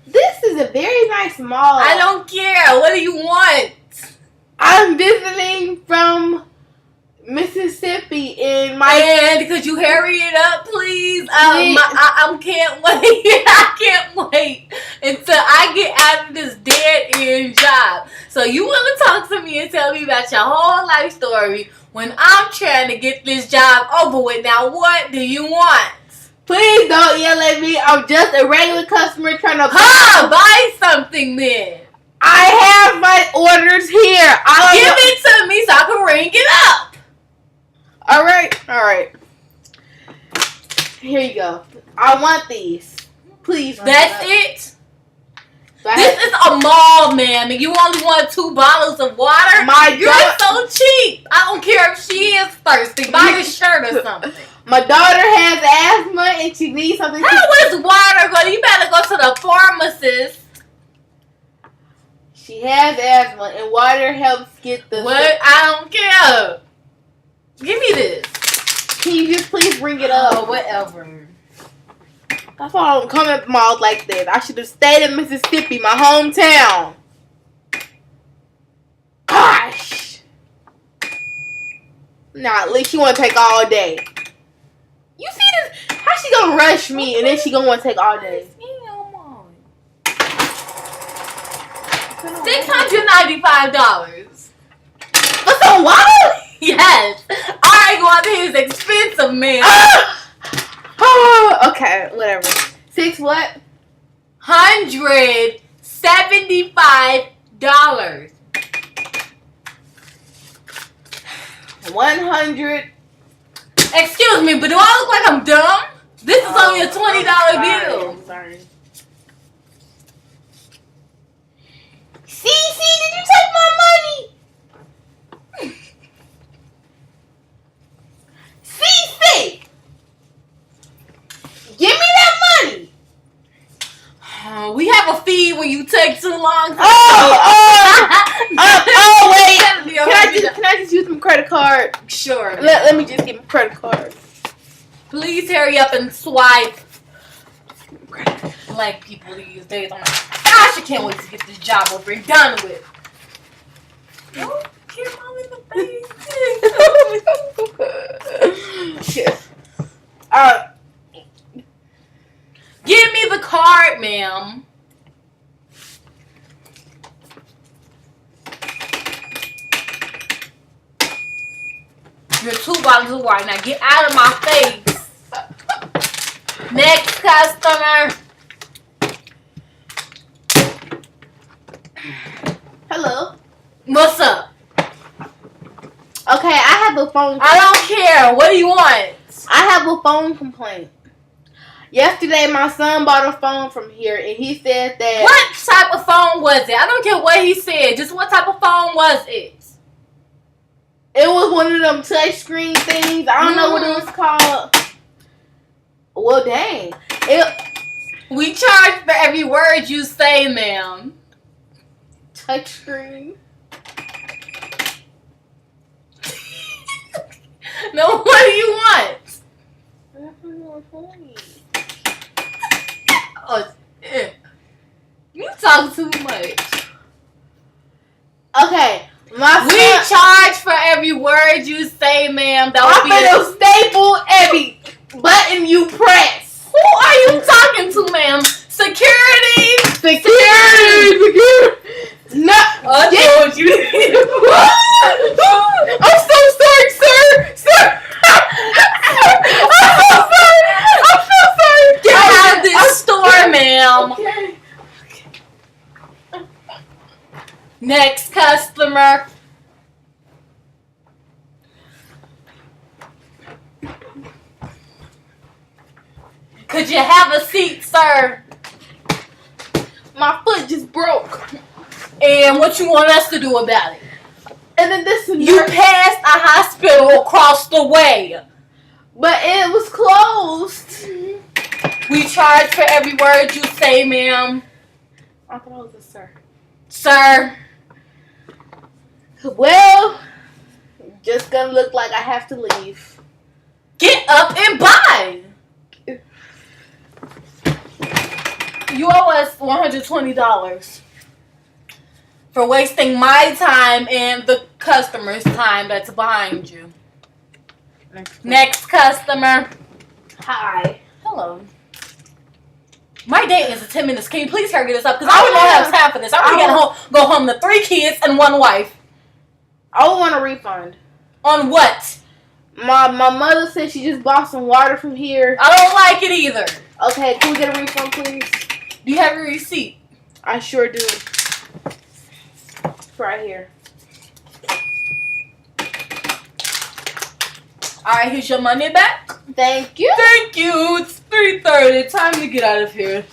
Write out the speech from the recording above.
This is a very nice mall. I don't care. What do you want? I'm visiting from Mississippi in my... And could you hurry it up, please? I can't wait. I can't wait until I get out of this dead end job. So you want to talk to me and tell me about your whole life story when I'm trying to get this job over with. Now, what do you want? Please don't yell at me. I'm just a regular customer trying to buy something then. I have my orders here. Give it to me so I can ring it up. All right. Here you go. I want these. Please. That's it? This is a mall, ma'am, and you only want 2 bottles of water? You're so cheap. I don't care if she is thirsty. Buy a shirt or something. My daughter has asthma and she needs something. How is water going? You better go to the pharmacist. She has asthma and water helps get the... What? I don't care. Give me this. Can you just please bring it up? Oh, whatever. That's why I don't come at malls like that. I should have stayed in Mississippi, my hometown. Gosh. Nah, at least she want to take all day. You see this? How she gonna rush me and then she gonna want to take all day? $695. For some water? Yes. Alright, water is expensive, man. Oh, okay, whatever. 6 what? $175. $100. Excuse me, but do I look like I'm dumb? This is only a $20 bill. I'm sorry. CC, did you take my money? CC! Give me that money! We have a fee when you take too long. Wait. Can I just use my credit card? Sure. Let me just get my credit card. Please hurry up and swipe. Like people these days. I'm like, gosh, I can't wait to get this job over and done with. Don't get all in the face. Give me the card, ma'am. You're 2 bottles of water. Now get out of my face. Next customer. Hello. What's up? Okay, I have a phone. I don't care. What do you want? I have a phone complaint. Yesterday, my son bought a phone from here, and he said that... What type of phone was it? I don't care what he said. Just what type of phone was it? It was one of them touchscreen things. I don't know what it was called. Well, dang. We charge for every word you say, ma'am. Touchscreen. No, what do you want? Oh, you talk too much. Okay, we charge for every word you say, ma'am. That I'm gonna staple every button you press. Who are you talking to, ma'am? Security. No, I told you. I'm so sorry, sir. I'm so sorry. Get out of this store, ma'am. Okay. Next customer. Could you have a seat, sir? My foot just broke. And what you want us to do about it? And then this You passed a hospital across the way. But it was closed. We charge for every word you say, ma'am. I thought it was a sir. Sir. Well, just gonna look like I have to leave. Get up and buy. You owe us $120 for wasting my time and the customer's time that's behind you. Next customer. Hi. Hello. My date is in 10 minutes. Can you please hurry this up? Because I don't have time for this. I already got to go home to 3 kids and 1 wife. I would want a refund. On what? My mother said she just bought some water from here. I don't like it either. Okay, can we get a refund, please? Do you have your receipt? I sure do. It's right here. Alright, here's your money back. Thank you. Thank you. It's 3:30. Time to get out of here.